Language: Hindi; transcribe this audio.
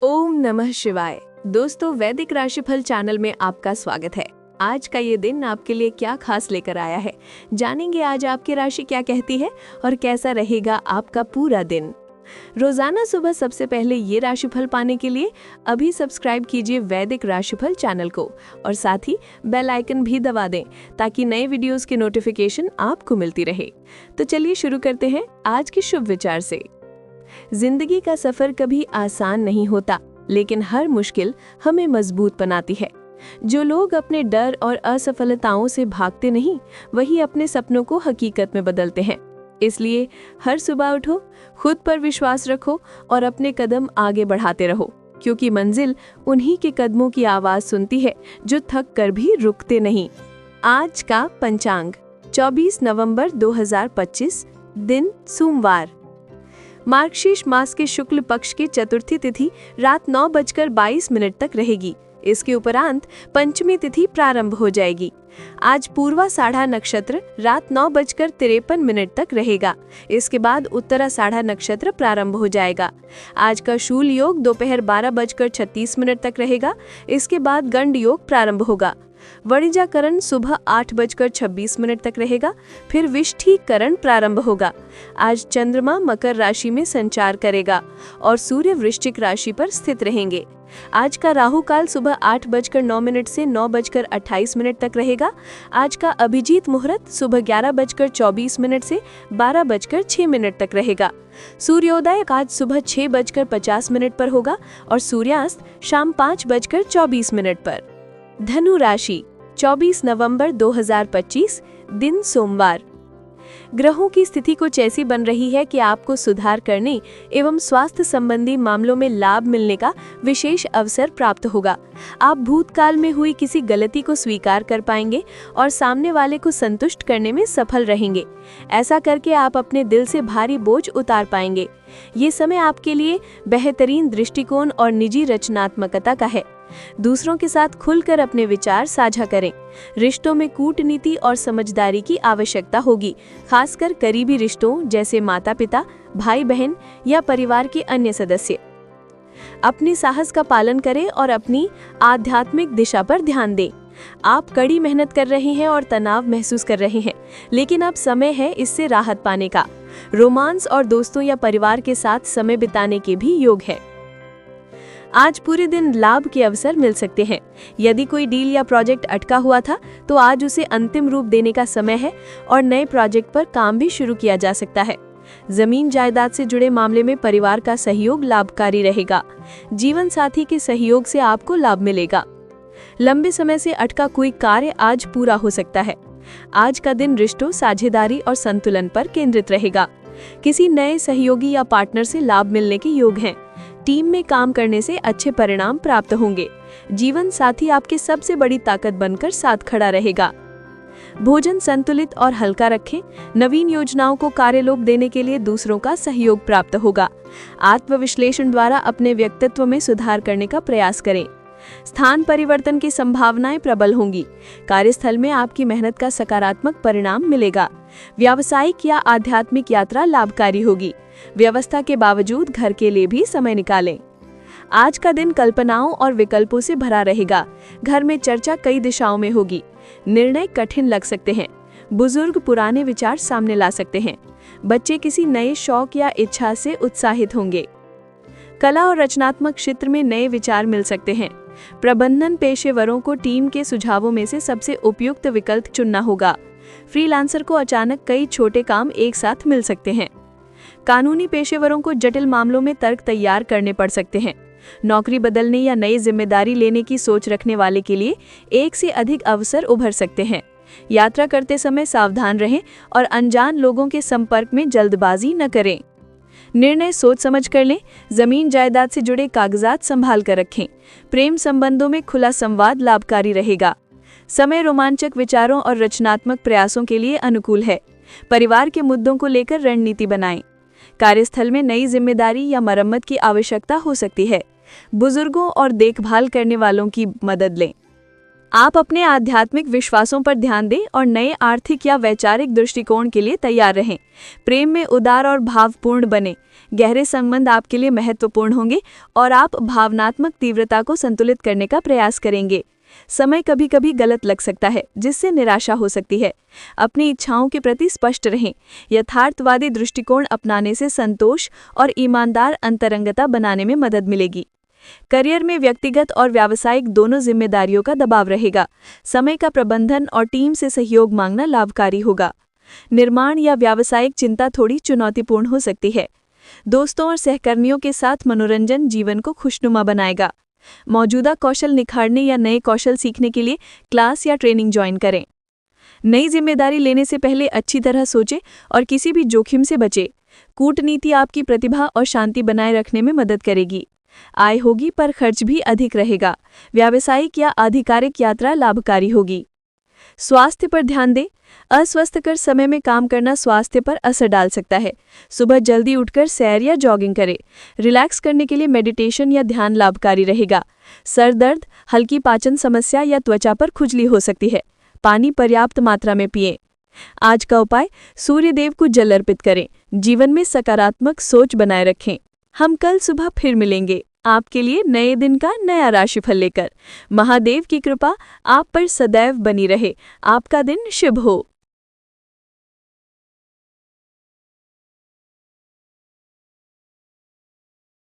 ओम नमः शिवाय। दोस्तों, वैदिक राशिफल चैनल में आपका स्वागत है। आज का ये दिन आपके लिए क्या खास लेकर आया है, जानेंगे आज आपकी राशि क्या कहती है और कैसा रहेगा आपका पूरा दिन। रोजाना सुबह सबसे पहले ये राशिफल पाने के लिए अभी सब्सक्राइब कीजिए वैदिक राशिफल चैनल को और साथ ही बेल आइकन भी दबा दें ताकि नए वीडियोस की नोटिफिकेशन आपको मिलती रहे। तो चलिए शुरू करते हैं आज के शुभ विचार से। जिंदगी का सफर कभी आसान नहीं होता, लेकिन हर मुश्किल हमें मजबूत बनाती है। जो लोग अपने डर और असफलताओं से भागते नहीं, वही अपने सपनों को हकीकत में बदलते हैं। इसलिए हर सुबह उठो, खुद पर विश्वास रखो और अपने कदम आगे बढ़ाते रहो, क्योंकि मंजिल उन्हीं के कदमों की आवाज सुनती है जो थक कर भी रुकते नहीं। आज का पंचांग 24 नवंबर 2025, दिन सोमवार। मार्गशीर्ष मास के शुक्ल पक्ष की चतुर्थी तिथि रात 9:22 तक रहेगी। इसके उपरांत पंचमी तिथि प्रारंभ हो जाएगी। आज पूर्वाषाढ़ा नक्षत्र रात 9:53 तक रहेगा। इसके बाद उत्तराषाढ़ा नक्षत्र प्रारंभ हो जाएगा। आज का शूल योग दोपहर 12:36 तक रहेगा। इसके बाद गंड योग प्रारंभ होगा। वणिजाकरण सुबह 8:26 तक रहेगा। फिर विष्ठीकरण प्रारंभ होगा। आज चंद्रमा मकर राशि में संचार करेगा और सूर्य वृश्चिक राशि पर स्थित रहेंगे। आज का राहु काल सुबह 8:09 से 9:28 तक रहेगा। आज का अभिजीत मुहूर्त सुबह 11:24 से 12:06 तक रहेगा। सूर्योदय आज सुबह 6:50 पर होगा और सूर्यास्त शाम 5:24 पर। धनु राशि 24 नवंबर 2025, दिन सोमवार। ग्रहों की स्थिति कुछ ऐसी बन रही है कि आपको सुधार करने एवं स्वास्थ्य संबंधी मामलों में लाभ मिलने का विशेष अवसर प्राप्त होगा। आप भूतकाल में हुई किसी गलती को स्वीकार कर पाएंगे और सामने वाले को संतुष्ट करने में सफल रहेंगे। ऐसा करके आप अपने दिल से भारी बोझ उतार पाएंगे। ये समय आपके लिए बेहतरीन दृष्टिकोण और निजी रचनात्मकता का है। दूसरों के साथ खुलकर अपने विचार साझा करें। रिश्तों में कूटनीति और समझदारी की आवश्यकता होगी, खासकर करीबी रिश्तों जैसे माता पिता, भाई बहन या परिवार के अन्य सदस्य। अपने साहस का पालन करें और अपनी आध्यात्मिक दिशा पर ध्यान दें। आप कड़ी मेहनत कर रहे हैं और तनाव महसूस कर रहे हैं, लेकिन अब समय है इससे राहत पाने का। रोमांस और दोस्तों या परिवार के साथ समय बिताने के भी योग है। आज पूरे दिन लाभ के अवसर मिल सकते हैं। यदि कोई डील या प्रोजेक्ट अटका हुआ था तो आज उसे अंतिम रूप देने का समय है और नए प्रोजेक्ट पर काम भी शुरू किया जा सकता है। जमीन जायदाद से जुड़े मामले में परिवार का सहयोग लाभकारी रहेगा। जीवन साथी के सहयोग से आपको लाभ मिलेगा। लंबे समय से अटका कोई कार्य आज पूरा हो सकता है। आज का दिन रिश्तों, साझेदारी और संतुलन पर केंद्रित रहेगा। किसी नए सहयोगी या पार्टनर से लाभ मिलने के योग हैं। टीम में काम करने से अच्छे परिणाम प्राप्त होंगे। जीवन साथी आपकी सबसे बड़ी ताकत बनकर साथ खड़ा रहेगा। भोजन संतुलित और हल्का रखें। नवीन योजनाओं को कार्यरूप देने के लिए दूसरों का सहयोग प्राप्त होगा। आत्मविश्लेषण द्वारा अपने व्यक्तित्व में सुधार करने का प्रयास करें। स्थान परिवर्तन की संभावनाएं प्रबल होंगी। कार्यस्थल में आपकी मेहनत का सकारात्मक परिणाम मिलेगा। व्यावसायिक या आध्यात्मिक यात्रा लाभकारी होगी। व्यवस्था के बावजूद घर के लिए भी समय निकालें। आज का दिन कल्पनाओं और विकल्पों से भरा रहेगा। घर में चर्चा कई दिशाओं में होगी। निर्णय कठिन लग सकते हैं। बुजुर्ग पुराने विचार सामने ला सकते हैं। बच्चे किसी नए शौक या इच्छा से उत्साहित होंगे। कला और रचनात्मक क्षेत्र में नए विचार मिल सकते हैं। प्रबंधन पेशेवरों को टीम के सुझावों में से सबसे उपयुक्त विकल्प चुनना होगा। फ्रीलांसर को अचानक कई छोटे काम एक साथ मिल सकते हैं। कानूनी पेशेवरों को जटिल मामलों में तर्क तैयार करने पड़ सकते हैं। नौकरी बदलने या नई जिम्मेदारी लेने की सोच रखने वाले के लिए एक से अधिक अवसर उभर सकते हैं। यात्रा करते समय सावधान रहें और अनजान लोगों के संपर्क में जल्दबाजी न करें। निर्णय सोच समझ कर लें। जमीन जायदाद से जुड़े कागजात संभाल कर रखें। प्रेम संबंधों में खुला संवाद लाभकारी रहेगा। समय रोमांचक विचारों और रचनात्मक प्रयासों के लिए अनुकूल है। परिवार के मुद्दों को लेकर रणनीति बनाएं। कार्यस्थल में नई जिम्मेदारी या मरम्मत की आवश्यकता हो सकती है। बुजुर्गों और देखभाल करने वालों की मदद लें। आप अपने आध्यात्मिक विश्वासों पर ध्यान दें और नए आर्थिक या वैचारिक दृष्टिकोण के लिए तैयार रहें। प्रेम में उदार और भावपूर्ण बने। गहरे संबंध आपके लिए महत्वपूर्ण होंगे और आप भावनात्मक तीव्रता को संतुलित करने का प्रयास करेंगे। समय कभी कभी गलत लग सकता है, जिससे निराशा हो सकती है। अपनी इच्छाओं के प्रति स्पष्ट रहें। यथार्थवादी दृष्टिकोण अपनाने से संतोष और ईमानदार अंतरंगता बनाने में मदद मिलेगी। करियर में व्यक्तिगत और व्यावसायिक दोनों जिम्मेदारियों का दबाव रहेगा। समय का प्रबंधन और टीम से सहयोग मांगना लाभकारी होगा। निर्माण या व्यावसायिक चिंता थोड़ी चुनौतीपूर्ण हो सकती है। दोस्तों और सहकर्मियों के साथ मनोरंजन जीवन को खुशनुमा बनाएगा। मौजूदा कौशल निखारने या नए कौशल सीखने के लिए क्लास या ट्रेनिंग ज्वाइन करें। नई जिम्मेदारी लेने से पहले अच्छी तरह सोचें और किसी भी जोखिम से बचें। कूटनीति आपकी प्रतिभा और शांति बनाए रखने में मदद करेगी। आय होगी पर खर्च भी अधिक रहेगा। व्यावसायिक या आधिकारिक यात्रा लाभकारी होगी। स्वास्थ्य पर ध्यान दें। अस्वस्थकर समय में काम करना स्वास्थ्य पर असर डाल सकता है। सुबह जल्दी उठकर सैर या जॉगिंग करें। रिलैक्स करने के लिए मेडिटेशन या ध्यान लाभकारी रहेगा। सर दर्द, हल्की पाचन समस्या या त्वचा पर खुजली हो सकती है। पानी पर्याप्त मात्रा में पिएं। आज का उपाय, सूर्य देव को जल अर्पित करें। जीवन में सकारात्मक सोच बनाए रखें। हम कल सुबह फिर मिलेंगे आपके लिए नए दिन का नया राशिफल लेकर। महादेव की कृपा आप पर सदैव बनी रहे। आपका दिन शुभ हो।